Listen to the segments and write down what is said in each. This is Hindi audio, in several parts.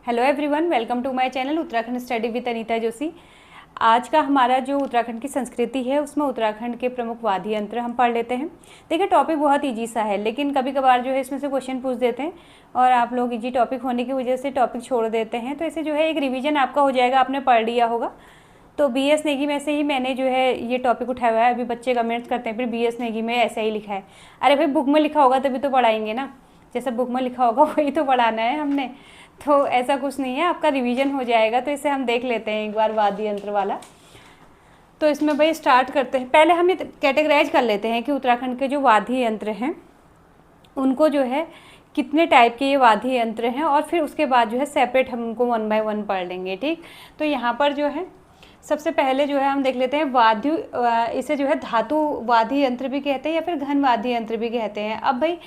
Hello everyone, welcome to my channel Uttarakhand study with Anita Joshi. आज का हमारा जो उत्तराखंड की संस्कृति है उसमें उत्तराखंड के प्रमुख वाद्य यंत्र हम पढ़ लेते हैं। देखिए टॉपिक बहुत ईजी सा है, लेकिन कभी कभार जो है इसमें से क्वेश्चन पूछ देते हैं और आप लोग ईजी टॉपिक होने की वजह से टॉपिक छोड़ देते हैं। तो ऐसे जो है एक रिविजन आपका हो जाएगा, आपने पढ़ लिया होगा। तो BS नेगी में से ही मैंने जो है ये टॉपिक उठाया हुआ है। अभी बच्चे कमेंट्स करते हैं फिर BS नेगी में ऐसा ही लिखा है। अरे भाई बुक में लिखा होगा तभी तो पढ़ाएंगे ना, जैसा बुक में लिखा होगा वही तो पढ़ाना है हमने। तो ऐसा कुछ नहीं है, आपका रिवीजन हो जाएगा। तो इसे हम देख लेते हैं एक बार वाद्य यंत्र वाला। तो इसमें भाई स्टार्ट करते हैं। पहले हम ये कैटेगराइज कर लेते हैं कि उत्तराखंड के जो वाद्य यंत्र हैं उनको जो है कितने टाइप के ये वाद्य यंत्र हैं, और फिर उसके बाद जो है सेपरेट हम उनको 1 बाय 1 पढ़ लेंगे। ठीक, तो यहाँ पर जो है सबसे पहले जो है हम देख लेते हैं वाद्य, इसे जो है धातु वाद्य यंत्र भी कहते हैं या फिर घन वाद्य यंत्र भी कहते हैं। अब भाई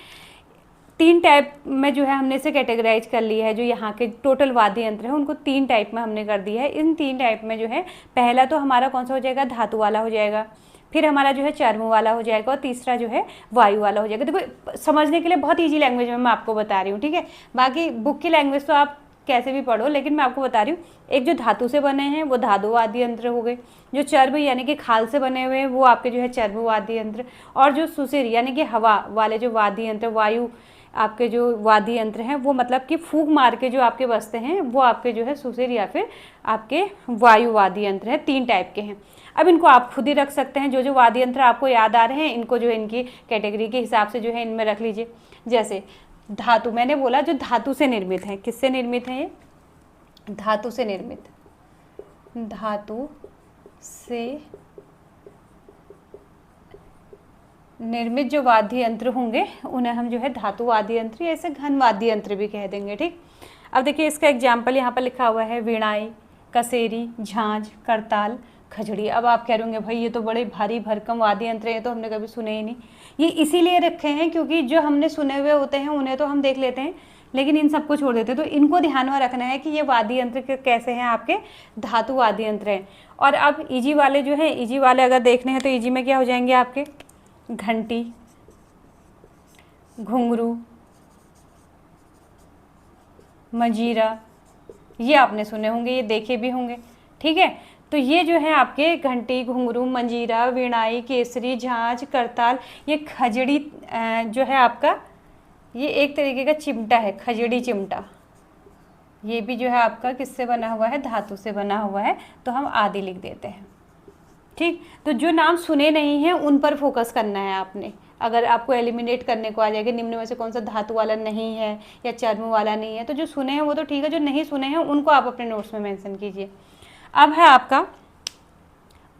3 टाइप में जो है हमने इसे कैटेगराइज कर लिया है। जो यहाँ के टोटल वाद्य यंत्र है उनको 3 टाइप में हमने कर दिया है। इन 3 टाइप में जो है पहला तो हमारा कौन सा हो जाएगा, धातु वाला हो जाएगा, फिर हमारा जो है चर्म वाला हो जाएगा, और तीसरा जो है वायु वाला हो जाएगा। देखो समझने के लिए बहुत ईजी लैंग्वेज में मैं आपको बता रही हूँ, ठीक है। बाकी बुक की लैंग्वेज तो आप कैसे भी पढ़ो, लेकिन मैं आपको बता रही हूँ। एक जो धातु से बने हैं वो धातु वाद्य यंत्र हो गए, जो चर्म यानी कि खाल से बने हुए हैं वो आपके जो है चर्म वाद्य यंत्र, और जो सुसिर यानी कि हवा वाले जो वाद्य यंत्र, वायु आपके जो वाद्य यंत्र हैं वो मतलब कि फूंक मार के जो आपके बजते हैं वो आपके जो है सुसिर या फिर आपके वायु वाद्य यंत्र हैं। 3 टाइप के हैं। अब इनको आप खुद ही रख सकते हैं। जो जो वाद्य यंत्र आपको याद आ रहे हैं इनको जो है इनकी कैटेगरी के हिसाब से जो है इनमें रख लीजिए। जैसे धातु, मैंने बोला जो धातु से निर्मित है। किससे निर्मित है ये? धातु से निर्मित। धातु से निर्मित जो वाद्य यंत्र होंगे उन्हें हम जो है धातु वाद्य यंत्र या ऐसे घन वाद्य यंत्र भी कह देंगे। ठीक, अब देखिए इसका एग्जाम्पल यहाँ पर लिखा हुआ है, वीणाई, कसेरी, झांझ, करताल, खजड़ी। अब आप कह रहे होंगे भाई ये तो बड़े भारी भरकम वाद्य यंत्र हैं, तो हमने कभी सुने ही नहीं। ये इसीलिए रखे हैं क्योंकि जो हमने सुने हुए होते हैं उन्हें तो हम देख लेते हैं, लेकिन इन सबको छोड़ देते हैं। तो इनको ध्यान में रखना है कि ये वाद्य यंत्र कैसे हैं, आपके धातु वाद्य यंत्र हैं। और अब ईजी वाले जो हैं, ईजी वाले अगर देखने हैं तो ईजी में क्या हो जाएंगे आपके, घंटी, घुंघरू, मंजीरा, ये आपने सुने होंगे, ये देखे भी होंगे। ठीक है, तो ये जो है आपके घंटी, घुंघरू, मंजीरा, वीणाई, केसरी, झांझ, करताल, ये खजड़ी जो है आपका, ये एक तरीके का चिमटा है, खजड़ी चिमटा। ये भी जो है आपका किससे बना हुआ है, धातु से बना हुआ है। तो हम आदि लिख देते हैं। ठीक, तो जो नाम सुने नहीं हैं उन पर फोकस करना है आपने। अगर आपको एलिमिनेट करने को आ जाएगा निम्न में से कौन सा धातु वाला नहीं है या चर्म वाला नहीं है, तो जो सुने हैं वो तो ठीक है, जो नहीं सुने हैं उनको आप अपने नोट्स में मेंशन कीजिए। अब है आपका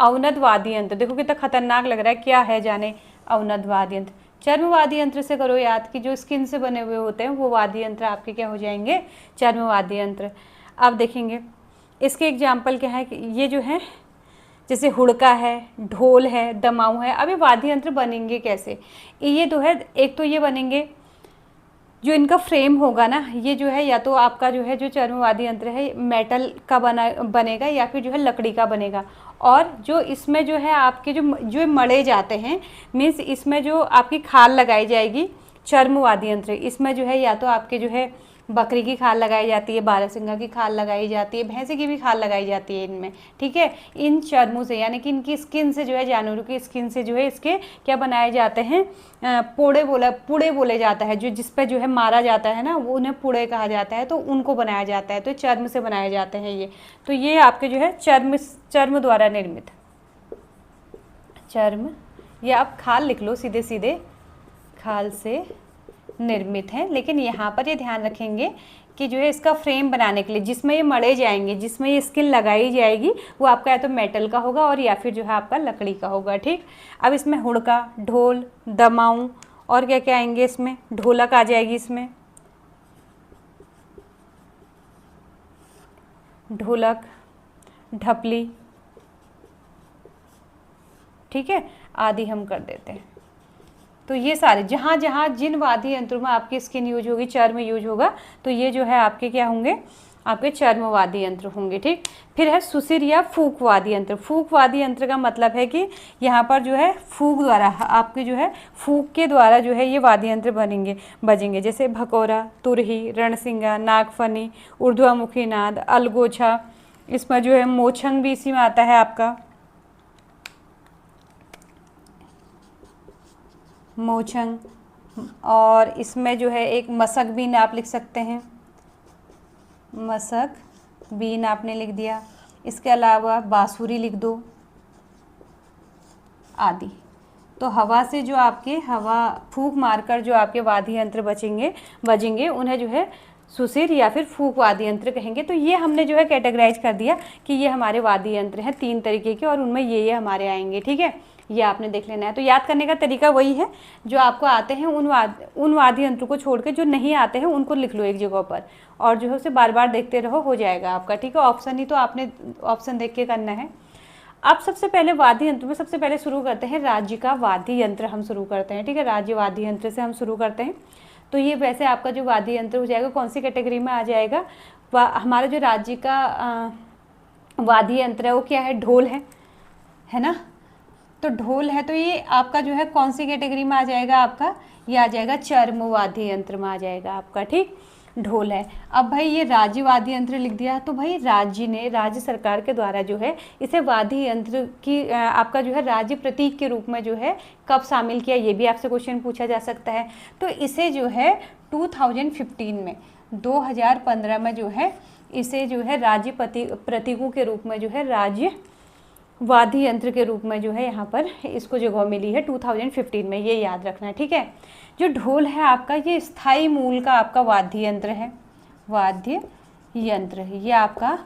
अवनद वाद्य यंत्र। देखो कितना खतरनाक लग रहा है, क्या है जाने अवनद वाद्य यंत्र। चर्म वाद्य यंत्र से करो याद कि जो स्किन से बने हुए होते हैं वो वाद्य यंत्र आपके क्या हो जाएंगे, चर्म वाद्य यंत्र। अब देखेंगे इसके एग्जाम्पल क्या है कि ये जो है जैसे हुड़का है, ढोल है, दमाऊ है। अब ये वाद्य यंत्र बनेंगे कैसे, ये तो है, एक तो ये बनेंगे जो इनका फ्रेम होगा ना, ये जो है या तो आपका जो है जो चर्म वाद्य यंत्र है मेटल का बनेगा या फिर जो है लकड़ी का बनेगा। और जो इसमें जो है आपके जो मढ़े जाते हैं, मीन्स इसमें जो आपकी खाल लगाई जाएगी चर्म वाद्य यंत्र, इसमें जो है या तो आपके जो है बकरी की खाल लगाई जाती है, बारहसिंगा की खाल लगाई जाती है, भैंसे की भी खाल लगाई जाती है इनमें। ठीक है, इन चर्मों से यानी कि इनकी स्किन से जो है, जानवरों की स्किन से जो है इसके क्या बनाए जाते हैं, पुड़े बोले जाता है। जो जिस पे जो है मारा जाता है ना वो उन्हें पुड़े कहा जाता है, तो उनको बनाया जाता है। तो चर्म से बनाए जाते हैं ये। तो ये आपके जो है चर्म द्वारा निर्मित, चर्म या आप खाल लिख लो, सीधे सीधे खाल से निर्मित है। लेकिन यहाँ पर ये ध्यान रखेंगे कि जो है इसका फ्रेम बनाने के लिए जिसमें ये मढ़े जाएंगे, जिसमें ये स्किन लगाई जाएगी, वो आपका या तो मेटल का होगा और या फिर जो है आपका लकड़ी का होगा। ठीक, अब इसमें हुड़का, ढोल, दमाऊ और क्या क्या आएंगे, इसमें ढोलक आ जाएगी, इसमें ढोलक, ढपली, ठीक है, आदि हम कर देते हैं। तो ये सारे जहाँ जहाँ जिन वाद्य यंत्रों में आपकी स्किन यूज होगी, चर्म यूज होगा, तो ये जो है आपके क्या होंगे, आपके चर्म वाद्य यंत्र होंगे। ठीक, फिर है सुसिर या फूक वाद्य यंत्र। फूक वाद्य यंत्र का मतलब है कि यहाँ पर जो है फूक द्वारा, आपके जो है फूक के द्वारा जो है ये वाद्य यंत्र बजेंगे, जैसे भकोरा, तुरही, रणसिंगा, नागफनी, ऊर्ध्वमुखी नाद, अलगोछा, इसमें जो है मोछंग भी इसी में आता है आपका, मोछंग, और इसमें जो है एक मसक बीन आप लिख सकते हैं, मसक बीन आपने लिख दिया। इसके अलावा बांसुरी लिख दो आदि। तो हवा से जो आपके हवा फूंक मारकर जो आपके वाद्य यंत्र बजेंगे उन्हें जो है सुसिर या फिर फूंक वाद्य यंत्र कहेंगे। तो ये हमने जो है कैटेगराइज कर दिया कि ये हमारे वाद्य यंत्र हैं 3 तरीके के, और उनमें ये हमारे आएंगे। ठीक है, ये आपने देख लेना है। तो याद करने का तरीका वही है, जो आपको आते हैं उन वाद्य यंत्रों को छोड़ के जो नहीं आते हैं उनको लिख लो एक जगह पर, और जो है उसे बार बार देखते रहो, हो जाएगा आपका। ठीक है, ऑप्शन ही तो आपने ऑप्शन देख के करना है। अब सबसे पहले वाद्य यंत्र में सबसे पहले शुरू करते हैं राज्य का वाद्य यंत्र हम शुरू करते हैं। ठीक है, राज्य वाद्य यंत्र से हम शुरू करते हैं। तो ये वैसे आपका जो वाद्य यंत्र हो जाएगा कौन सी कैटेगरी में आ जाएगा, हमारा जो राज्य का वाद्य यंत्र है वो क्या है, ढोल है ना। तो ढोल है, तो ये आपका जो है कौन सी कैटेगरी में आ जाएगा, आपका ये आ जाएगा चर्म वाद्य यंत्र में आ जाएगा आपका। ठीक, ढोल है। अब भाई ये राज्य वाद्य यंत्र लिख दिया, तो भाई राज्य सरकार के द्वारा जो है इसे वाद्य यंत्र की आपका जो है राज्य प्रतीक के रूप में जो है कब शामिल किया, ये भी आपसे क्वेश्चन पूछा जा सकता है। तो इसे जो है 2015 में 2015 में जो है इसे जो है राज्य प्रतीकों के रूप में जो है राज्य वाद्य यंत्र के रूप में जो है यहाँ पर इसको जगह मिली है 2015 में, ये याद रखना है। ठीक है, जो ढोल है आपका ये स्थायी मूल का आपका वाद्य यंत्र है, वाद्य यंत्र है, ये आपका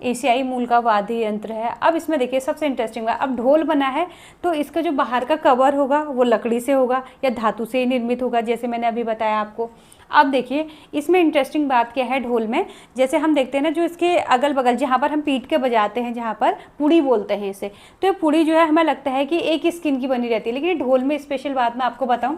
एशियाई मूल का वाद्य यंत्र है। अब इसमें देखिए सबसे इंटरेस्टिंग बात, अब ढोल बना है तो इसका जो बाहर का कवर होगा वो लकड़ी से होगा या धातु से ही निर्मित होगा, जैसे मैंने अभी बताया आपको। अब देखिए इसमें इंटरेस्टिंग बात क्या है ढोल में, जैसे हम देखते हैं ना जो इसके अगल बगल जहाँ पर हम पीट के बजाते हैं, जहाँ पर पुड़ी बोलते हैं इसे, तो ये पुड़ी जो है हमें लगता है कि एक स्किन की बनी रहती है, लेकिन ढोल में स्पेशल बात मैं आपको बताऊँ,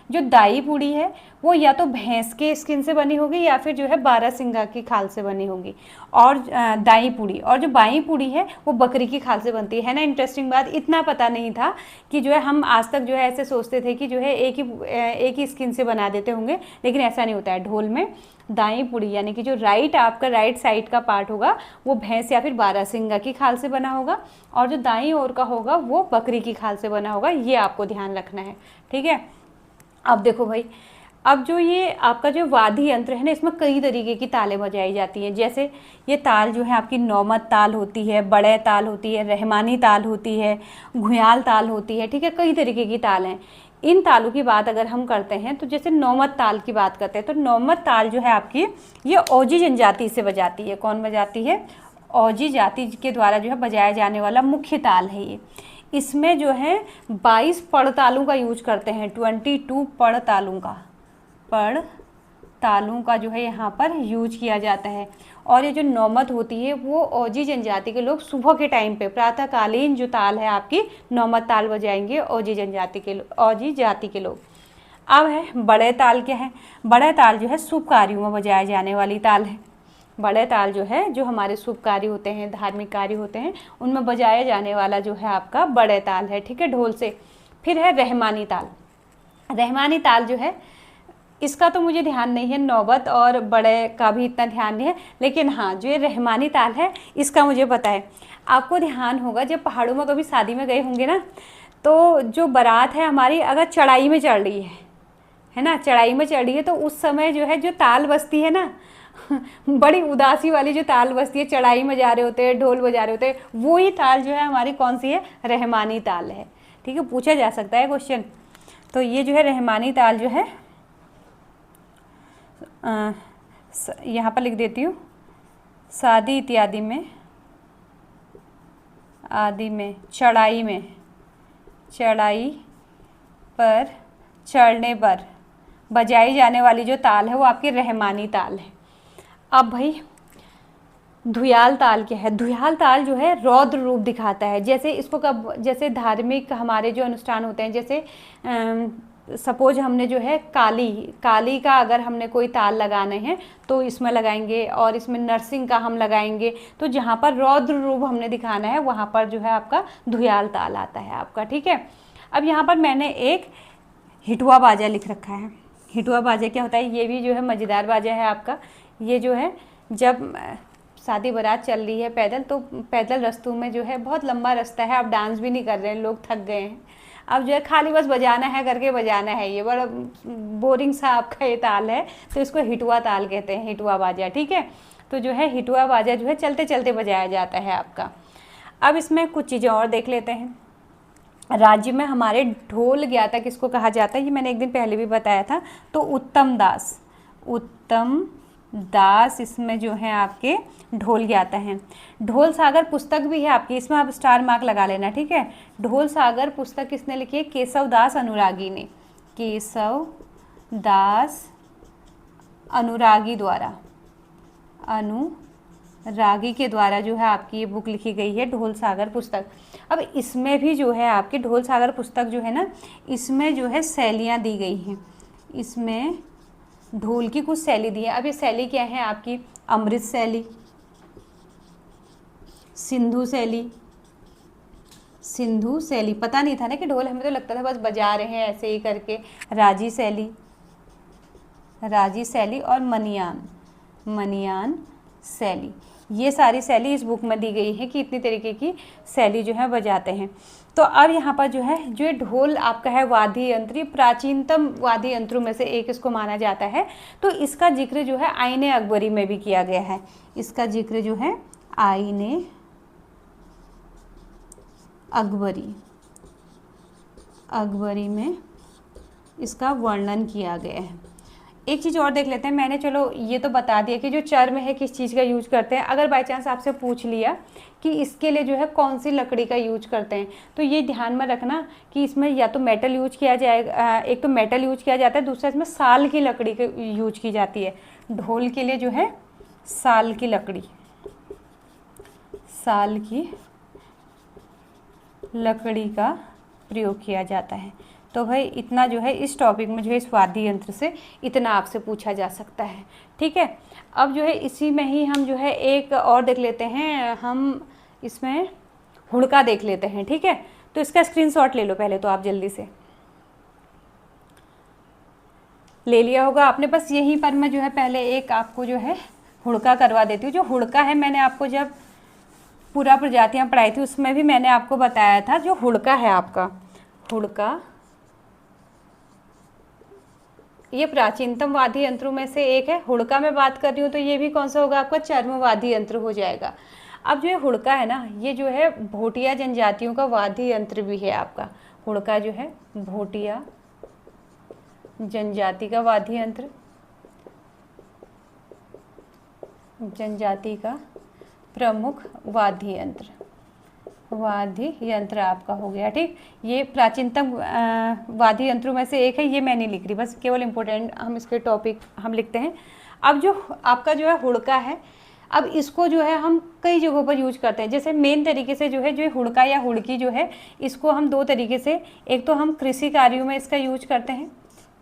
जो दाई पुड़ी है वो या तो भैंस के स्किन से बनी होगी या फिर जो है बारहसिंगा की खाल से बनी होगी, और दाई पुड़ी, और जो बाई पुड़ी है वो बकरी की खाल से बनती है ना। इंटरेस्टिंग बात, इतना पता नहीं था कि जो है हम आज तक जो है ऐसे सोचते थे कि जो है एक ही स्किन से बना देते होंगे, लेकिन ऐसा नहीं होता है। ढोल में दाई पुड़ी यानी कि जो आपका राइट साइड का पार्ट होगा वो भैंस या फिर बारहसिंगा की खाल से बना होगा, और जो दाई ओर का होगा वो बकरी की खाल से बना होगा, ये आपको ध्यान रखना है। ठीक है, अब देखो भाई, अब जो ये आपका जो वाद्य यंत्र है ना इसमें कई तरीके की तालें बजाई जाती हैं। जैसे ये ताल जो है आपकी नौमत ताल होती है, बड़े ताल होती है, रहमानी ताल होती है, घुयाल ताल होती है। ठीक है, कई तरीके की ताल हैं। इन तालों की बात अगर हम करते हैं तो जैसे नौमत ताल की बात करते हैं, तो नौमत ताल जो है आपकी ये ओजी जनजाति से बजाती है। कौन बजाती है, ओजी जाति के द्वारा जो है बजाया जाने वाला मुख्य ताल है ये। इसमें जो है 22 पड़तालों का यूज करते हैं, 22 पड़तालों का जो है यहाँ पर यूज किया जाता है। और ये जो नौमत होती है वो ओजी जनजाति के लोग सुबह के टाइम पे प्रातःकालीन जो ताल है आपकी नौमत ताल बजाएंगे ओजी जाति के लोग। अब है बड़े ताल। क्या है, बड़े ताल जो है शुभ कार्यों में बजाए जाने वाली ताल है। बड़े ताल जो है जो हमारे शुभ कार्य होते हैं, धार्मिक कार्य होते हैं, उनमें बजाया जाने वाला जो है आपका बड़े ताल है। ठीक है, ढोल से। फिर है रहमानी ताल। रहमानी ताल जो है इसका तो मुझे ध्यान नहीं है, नौबत और बड़े का भी इतना ध्यान नहीं है, लेकिन हाँ जो ये रहमानी ताल है इसका मुझे पता है। आपको ध्यान होगा जब पहाड़ों में कभी शादी में गए होंगे ना, तो जो बारात है हमारी अगर चढ़ाई में चढ़ रही है ना, चढ़ाई में चढ़ रही है, तो उस समय जो है जो ताल बजती है ना बड़ी उदासी वाली जो ताल बजती है, चढ़ाई में जा रहे होते हैं, ढोल बजा रहे होते हैं, वो ही ताल जो है हमारी कौन सी है, रहमानी ताल है। ठीक है, पूछा जा सकता है क्वेश्चन। तो ये जो है रहमानी ताल जो है यहाँ पर लिख देती हूँ, शादी इत्यादि में आदि में चढ़ाई पर चढ़ने पर बजाई जाने वाली जो ताल है वो आपकी रहमानी ताल है। अब भाई धुयाल ताल क्या है, धुयाल ताल जो है रौद्र रूप दिखाता है। जैसे इसको जैसे धार्मिक हमारे जो अनुष्ठान होते हैं, जैसे सपोज हमने जो है काली का अगर हमने कोई ताल लगाने हैं तो इसमें लगाएंगे, और इसमें नरसिंह का हम लगाएंगे। तो जहाँ पर रौद्र रूप हमने दिखाना है वहाँ पर जो है आपका धुयाल ताल आता है आपका, ठीक है। अब यहाँ पर मैंने एक हिटुआ बाजा लिख रखा है। हिटुआ बाजा क्या होता है, ये भी जो है मज़ेदार बाजा है आपका। ये जो है जब शादी बारात चल रही है पैदल, तो पैदल रास्तों में जो है बहुत लंबा रास्ता है, आप डांस भी नहीं कर रहे हैं, लोग थक गए हैं, अब जो है खाली बस बजाना है करके बजाना है, ये बड़ा बोरिंग सा आपका ये ताल है, तो इसको हिटुआ ताल कहते हैं, हिटुआ बाजा, ठीक है। तो जो है हिटुआ बाजा जो है चलते चलते बजाया जाता है आपका। अब इसमें कुछ चीज़ें और देख लेते हैं। राज्य में हमारे ढोल ज्ञाता किसको कहा जाता है, ये मैंने एक दिन पहले भी बताया था। तो उत्तम दास इसमें जो है आपके ढोल ज्ञाता हैं। ढोल सागर पुस्तक भी है आपकी, इसमें आप स्टार मार्क लगा लेना, ठीक है। ढोल सागर पुस्तक किसने लिखी है, केशव दास अनुरागी ने, केशव दास अनुरागी के द्वारा जो है आपकी ये बुक लिखी गई है, ढोल सागर पुस्तक। अब इसमें भी जो है आपकी ढोल सागर पुस्तक जो है ना, इसमें जो है शैलियाँ दी गई हैं, इसमें ढोल की कुछ शैली दी है। अब ये शैली क्या है आपकी, अमृत शैली, सिंधु शैली, पता नहीं था ना कि ढोल, हमें तो लगता था बस बजा रहे हैं ऐसे ही करके। राजी शैली और मनियान शैली, ये सारी शैली इस बुक में दी गई है कि इतनी तरीके की शैली जो है बजाते हैं। तो अब यहाँ पर जो है जो ढोल आपका है वाद्य यंत्र, प्राचीनतम वाद्य यंत्रों में से एक इसको माना जाता है। तो इसका जिक्र जो है आईने अकबरी में भी किया गया है, इसका जिक्र जो है आईने अकबरी में इसका वर्णन किया गया है। एक चीज़ और देख लेते हैं, मैंने चलो ये तो बता दिया कि जो चर्म है किस चीज़ का यूज करते हैं। अगर बाई चांस आपसे पूछ लिया कि इसके लिए जो है कौन सी लकड़ी का यूज करते हैं, तो ये ध्यान में रखना कि इसमें या तो मेटल यूज किया जाएगा, एक तो मेटल यूज किया जाता है, दूसरा इसमें साल की लकड़ी का यूज की जाती है। ढोल के लिए जो है साल की लकड़ी का प्रयोग किया जाता है। तो भाई इतना जो है इस टॉपिक में जो है इस वाद्य यंत्र से इतना आपसे पूछा जा सकता है, ठीक है। अब जो है इसी में ही हम जो है एक और देख लेते हैं, हम इसमें हुड़का देख लेते हैं, ठीक है। तो इसका स्क्रीनशॉट ले लो पहले तो आप जल्दी से, ले लिया होगा आपने। बस यहीं पर मैं जो है पहले एक आपको जो है हुड़का करवा देती हूँ। जो हुड़का है मैंने आपको जब पूरा प्रजातियाँ पढ़ाई थी उसमें भी मैंने आपको बताया था, जो हुड़का है आपका, हुड़का ये प्राचीनतम वाद्य यंत्रों में से एक है। हुड़का में बात कर रही हूँ तो ये भी कौन सा होगा आपका, चर्म वाद्य यंत्र हो जाएगा। अब जो ये हुड़का है ना, ये जो है भोटिया जनजातियों का वाद्य यंत्र भी है आपका। हुड़का जो है भोटिया जनजाति का वाद्य यंत्र, प्रमुख वाद्य यंत्र आपका हो गया, ठीक। ये प्राचीनतम वाद्य यंत्रों में से एक है, ये मैं नहीं लिख रही, बस केवल इम्पोर्टेंट हम इसके टॉपिक हम लिखते हैं। अब जो आपका जो है हुड़का है, अब इसको जो है हम कई जगहों पर यूज करते हैं। जैसे मेन तरीके से जो है जो हुड़का या हुड़की जो है, इसको हम दो तरीके से, एक तो हम कृषि कार्यों में इसका यूज करते हैं,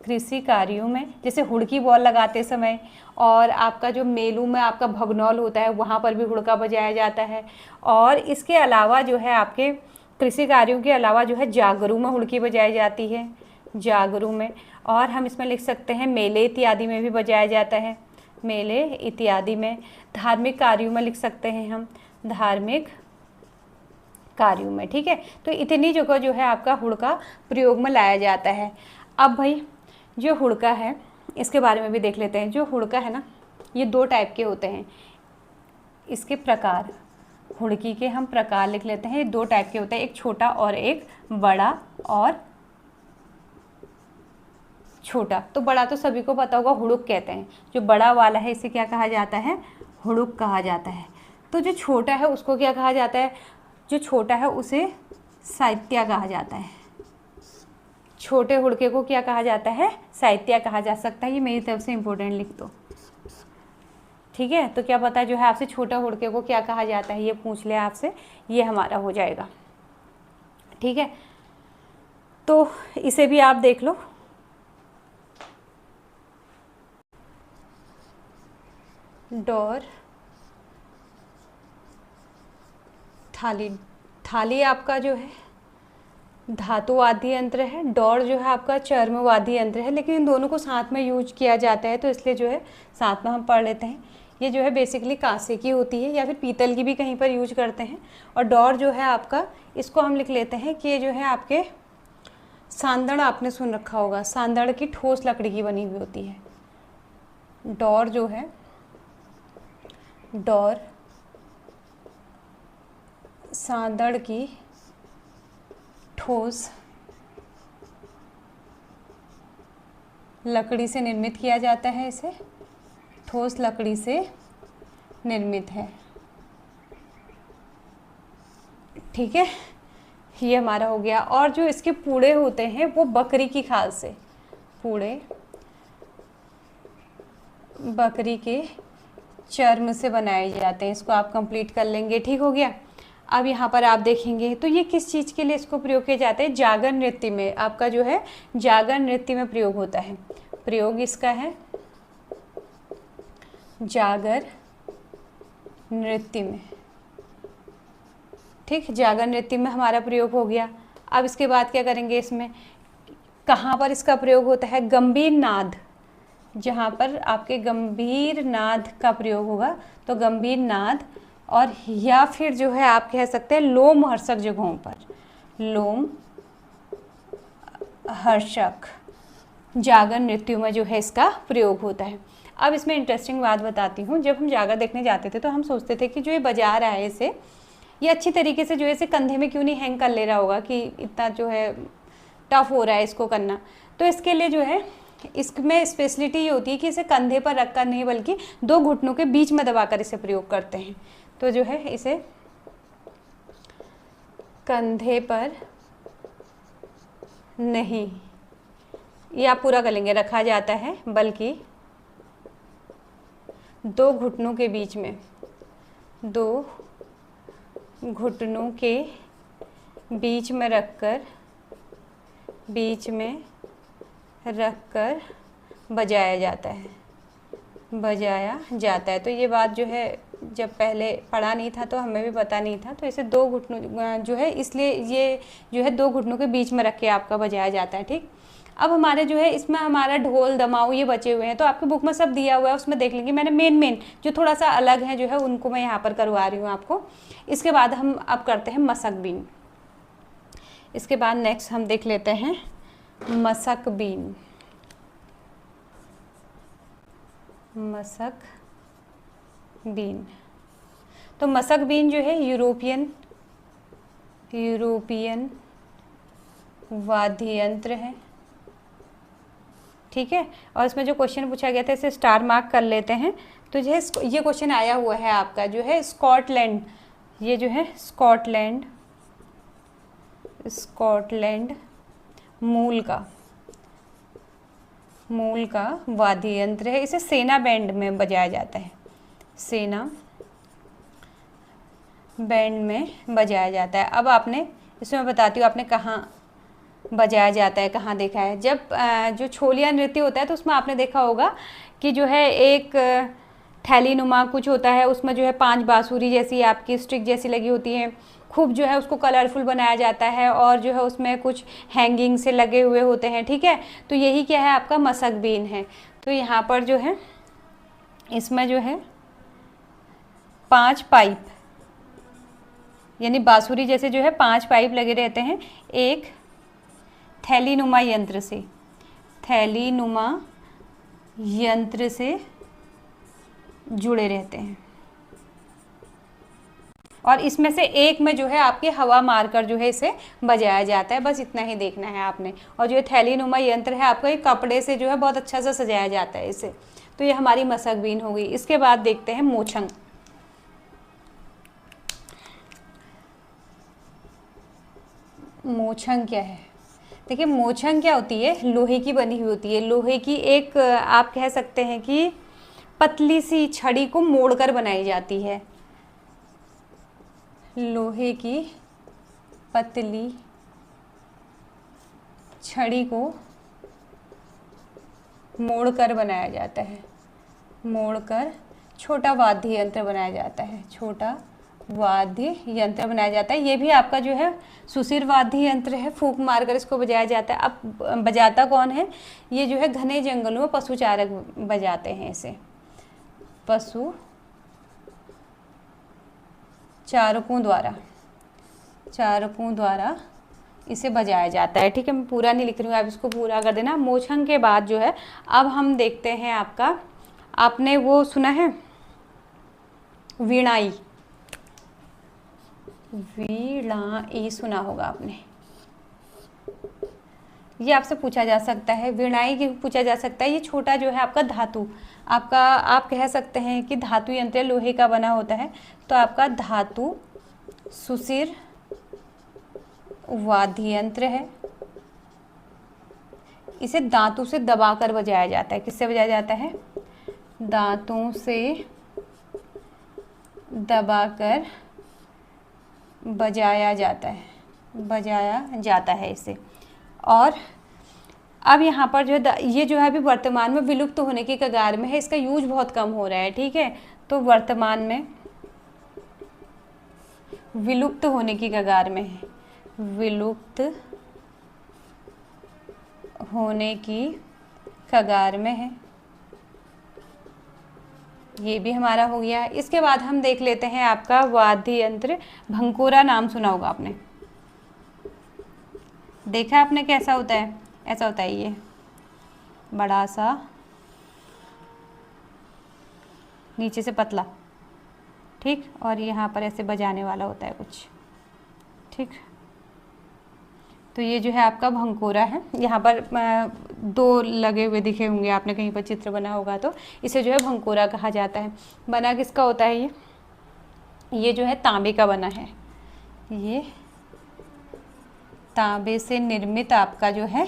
कृषि कार्यों में जैसे हुड़की बॉल लगाते समय, और आपका जो मेलों में आपका भगनौल होता है वहाँ पर भी हुड़का बजाया जाता है। और इसके अलावा जो है आपके कृषि कार्यों के अलावा जो है जागरू में हुड़की बजाई जाती है, जागरू में। और हम इसमें लिख सकते हैं मेले इत्यादि में भी बजाया जाता है, मेले इत्यादि में। धार्मिक कार्यों में लिख सकते हैं हम, धार्मिक कार्यों में, ठीक है। तो इतनी जगह जो है आपका हुड़का प्रयोग में लाया जाता है। अब भाई जो हुड़का है इसके बारे में भी देख लेते हैं। जो हुड़का है ना, ये दो टाइप के होते हैं, इसके प्रकार, हुड़की के हम प्रकार लिख लेते हैं। ये दो टाइप के होते हैं, एक छोटा और एक बड़ा और छोटा। तो बड़ा तो सभी को पता होगा, हुड़ुक कहते हैं। जो बड़ा वाला है इसे क्या कहा जाता है, हुड़ुक कहा जाता है। तो जो छोटा है उसको क्या कहा जाता है, जो छोटा है उसे साहित्य कहा जाता है। छोटे हुड़के को क्या कहा जाता है, साहित्य कहा जा सकता है। ये मेरी तरफ से इम्पोर्टेंट लिख दो, ठीक है। तो क्या पता है जो है आपसे छोटा हुड़के को क्या कहा जाता है, ये पूछ ले आपसे, ये हमारा हो जाएगा, ठीक है। तो इसे भी आप देख लो, डोर, थाली। थाली आपका जो है धातु वाद्य यंत्र है, डोर जो है आपका चर्म वाद्य यंत्र है, लेकिन इन दोनों को साथ में यूज किया जाता है तो इसलिए जो है साथ में हम पढ़ लेते हैं। ये जो है बेसिकली कांसे की होती है या फिर पीतल की भी कहीं पर यूज करते हैं। और डोर जो है आपका, इसको हम लिख लेते हैं कि ये जो है आपके सांदड़, आपने सुन रखा होगा, सांदड़ की ठोस लकड़ी की बनी हुई होती है। डोर जो है, डोर सांदड़ की ठोस लकड़ी से निर्मित किया जाता है, इसे ठोस लकड़ी से निर्मित है। ठीक है, ये हमारा हो गया। और जो इसके पूड़े होते हैं वो बकरी की खाल से, पूड़े बकरी के चर्म से बनाए जाते हैं। इसको आप कंप्लीट कर लेंगे। ठीक हो गया। अब यहाँ पर आप देखेंगे तो ये किस चीज़ के लिए इसको प्रयोग किया जाता है? जागर नृत्य में, आपका जो है जागर नृत्य में प्रयोग होता है। प्रयोग इसका है जागर नृत्य में। ठीक, जागर नृत्य में हमारा प्रयोग हो गया। अब इसके बाद क्या करेंगे, इसमें कहाँ पर इसका प्रयोग होता है? गंभीर नाद, जहाँ पर आपके गंभीर नाद का प्रयोग होगा तो गंभीर नाद, और या फिर जो है आप कह सकते हैं लोम हर्षक जगहों पर, लोम हर्षक जागर नृत्यों में जो है इसका प्रयोग होता है। अब इसमें इंटरेस्टिंग बात बताती हूँ। जब हम जागर देखने जाते थे तो हम सोचते थे कि जो ये बजा रहा है इसे, ये अच्छी तरीके से जो है इसे कंधे में क्यों नहीं हैंग कर ले रहा होगा कि इतना जो है टफ हो रहा है इसको करना। तो इसके लिए जो है इसमें स्पेशलिटी ये होती है कि इसे कंधे पर रखकर नहीं बल्कि दो घुटनों के बीच में दबाकर इसे प्रयोग करते हैं। तो जो है इसे कंधे पर नहीं, ये आप पूरा कर लेंगे, रखा जाता है, बल्कि दो घुटनों के बीच में, दो घुटनों के बीच में रखकर बजाया जाता है, बजाया जाता है। तो ये बात जो है जब पहले पढ़ा नहीं था तो हमें भी पता नहीं था। तो इसे दो घुटनों जो है, इसलिए ये जो है दो घुटनों के बीच में रख के आपका बजाया जाता है। ठीक, अब हमारे जो है इसमें हमारा ढोल दमाऊ ये बचे हुए हैं, तो आपकी बुक में सब दिया हुआ है, उसमें देख लेंगे। मैंने मेन जो थोड़ा सा अलग है जो है उनको मैं यहाँ पर करवा रही हूँ आपको। इसके बाद हम अब करते हैं मसक बीन। इसके बाद नेक्स्ट हम देख लेते हैं मसक बीन। मसक बीन, तो मसक बीन जो है यूरोपियन वाद्य यंत्र है। ठीक है, और इसमें जो क्वेश्चन पूछा गया था इसे स्टार मार्क कर लेते हैं। तो जो है ये क्वेश्चन आया हुआ है आपका जो है स्कॉटलैंड, ये जो है स्कॉटलैंड मूल का वाद्य यंत्र है। इसे सेना बैंड में बजाया जाता है, सेना बैंड में बजाया जाता है। अब आपने, इसमें बताती हूँ आपने कहाँ बजाया जाता है, कहाँ देखा है। जब जो छोलिया नृत्य होता है तो उसमें आपने देखा होगा कि जो है एक थैली नुमा कुछ होता है, उसमें जो है 5 बांसुरी जैसी आपकी स्टिक जैसी लगी होती है, खूब जो है उसको कलरफुल बनाया जाता है और जो है उसमें कुछ हैंगिंग से लगे हुए होते हैं। ठीक है, तो यही क्या है आपका मसक बीन है। तो यहाँ पर जो है इसमें जो है 5 पाइप, यानी बांसुरी जैसे जो है 5 पाइप लगे रहते हैं एक थैली नुमा यंत्र से जुड़े रहते हैं, और इसमें से एक में जो है आपके हवा मारकर जो है इसे बजाया जाता है। बस इतना ही देखना है आपने। और जो ये थैली नुमा यंत्र है आपका, ये कपड़े से जो है बहुत अच्छा सा सजाया जाता है इसे। तो ये हमारी मसक बीन हो गई। इसके बाद देखते हैं मोछंग। मोछंग क्या है? देखिए मोछंग क्या होती है, लोहे की बनी हुई होती है। लोहे की एक आप कह सकते हैं कि पतली सी छड़ी को मोड़कर बनाई जाती है। लोहे की पतली छड़ी को मोड़कर बनाया जाता है, मोड़कर छोटा वाद्य यंत्र बनाया जाता है, छोटा वाद्य यंत्र बनाया जाता है। ये भी आपका जो है सुशिर वाद्य यंत्र है, फूंक मारकर इसको बजाया जाता है। अब बजाता कौन है? ये जो है घने जंगलों में पशु चारक बजाते हैं इसे, पशु चारकों द्वारा इसे बजाया जाता है। ठीक है, मैं पूरा नहीं लिख रही हूँ, आप इसको पूरा कर देना। मोछंग के बाद जो है अब हम देखते हैं आपका, आपने वो सुना है वीणाई, वीणाई सुना होगा आपने, ये आपसे पूछा जा सकता है, वीणाई की पूछा जा सकता है। ये छोटा जो है आपका धातु, आपका आप कह सकते हैं कि धातु यंत्र लोहे का बना होता है, तो आपका धातु सुशिर वाद्य यंत्र है। इसे दांतों से दबाकर बजाया जाता है। किससे बजाया जाता है? दांतों से दबाकर बजाया जाता है इसे। और अब यहाँ पर जो है ये जो है अभी वर्तमान में विलुप्त होने की कगार में है, इसका यूज बहुत कम हो रहा है। ठीक है, तो वर्तमान में विलुप्त होने की कगार में है, विलुप्त होने की कगार में है। ये भी हमारा हो गया। इसके बाद हम देख लेते हैं आपका वाद्य यंत्र भंकोरा, नाम सुना होगा आपने, देखा आपने कैसा होता है? ऐसा होता है, ये बड़ा सा, नीचे से पतला, ठीक, और यहाँ पर ऐसे बजाने वाला होता है कुछ। ठीक, तो ये जो है आपका भंकोरा है। यहाँ पर दो लगे हुए दिखे होंगे, आपने कहीं पर चित्र बना होगा, तो इसे जो है भंकोरा कहा जाता है। बना किसका होता है? ये जो है तांबे का बना है, ये तांबे से निर्मित आपका जो है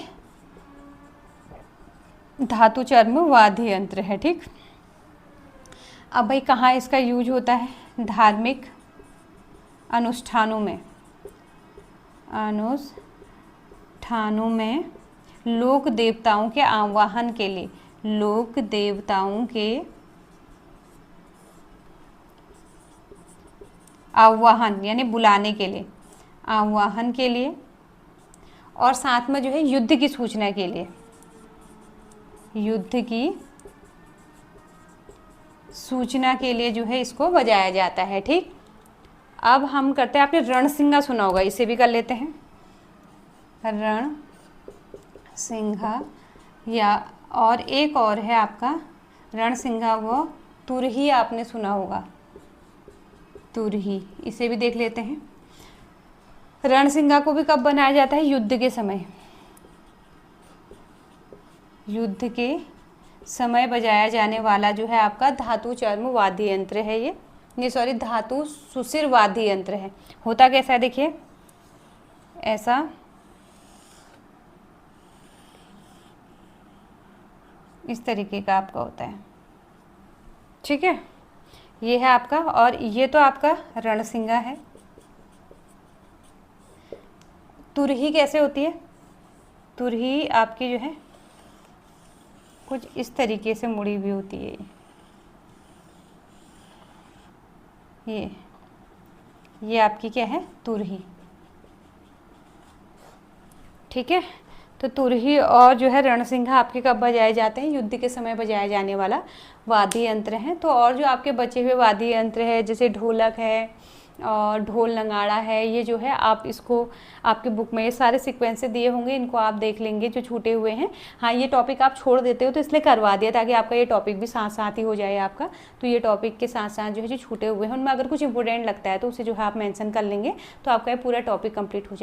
धातु चर्म वाद्य यंत्र है। ठीक, अब भाई कहाँ इसका यूज होता है? धार्मिक अनुष्ठानों में, लोक देवताओं के आवाहन के लिए, लोक देवताओं के आवाहन यानी बुलाने के लिए, आवाहन के लिए, और साथ में जो है युद्ध की सूचना के लिए, युद्ध की सूचना के लिए जो है इसको बजाया जाता है। ठीक, अब हम करते हैं, आपने रणसिंगा सुना होगा, इसे भी कर लेते हैं। रणसिंगा, या और एक और है आपका रणसिंगा, वो तुरही आपने सुना होगा, तुरही, इसे भी देख लेते हैं। रणसिंगा को भी कब बनाया जाता है? युद्ध के समय, युद्ध के समय बजाया जाने वाला जो है आपका धातु चर्म वाद्य यंत्र है। ये सॉरी धातु सुशिर वाद्य यंत्र है। होता कैसा है देखिए, ऐसा इस तरीके का आपका होता है। ठीक है, ये है आपका, और ये तो आपका रणसिंगा है। तुरही कैसे होती है? तुरही आपकी जो है कुछ इस तरीके से मुड़ी हुई होती है। ये आपकी क्या है? तुरही। ठीक है, तो तुरही और जो है रणसिंगा आपके कब बजाए जाते हैं? युद्ध के समय बजाया जाने वाला वाद्य यंत्र है। तो और जो आपके बचे हुए वाद्य यंत्र है, जैसे ढोलक है और ढोल नगाड़ा है, ये जो है आप इसको आपके बुक में ये सारे सीक्वेंस दिए होंगे, इनको आप देख लेंगे जो छूटे हुए हैं। हाँ, ये टॉपिक आप छोड़ देते हो तो इसलिए करवा दिया ताकि आपका ये टॉपिक भी साथ साथ ही हो जाए आपका। तो ये टॉपिक के साथ साथ जो है जो छूटे हुए हैं उनमें अगर कुछ इंपॉर्टेंट लगता है तो उसे जो है आप मेंशन कर लेंगे, तो आपका ये पूरा टॉपिक कंप्लीट हो जाए।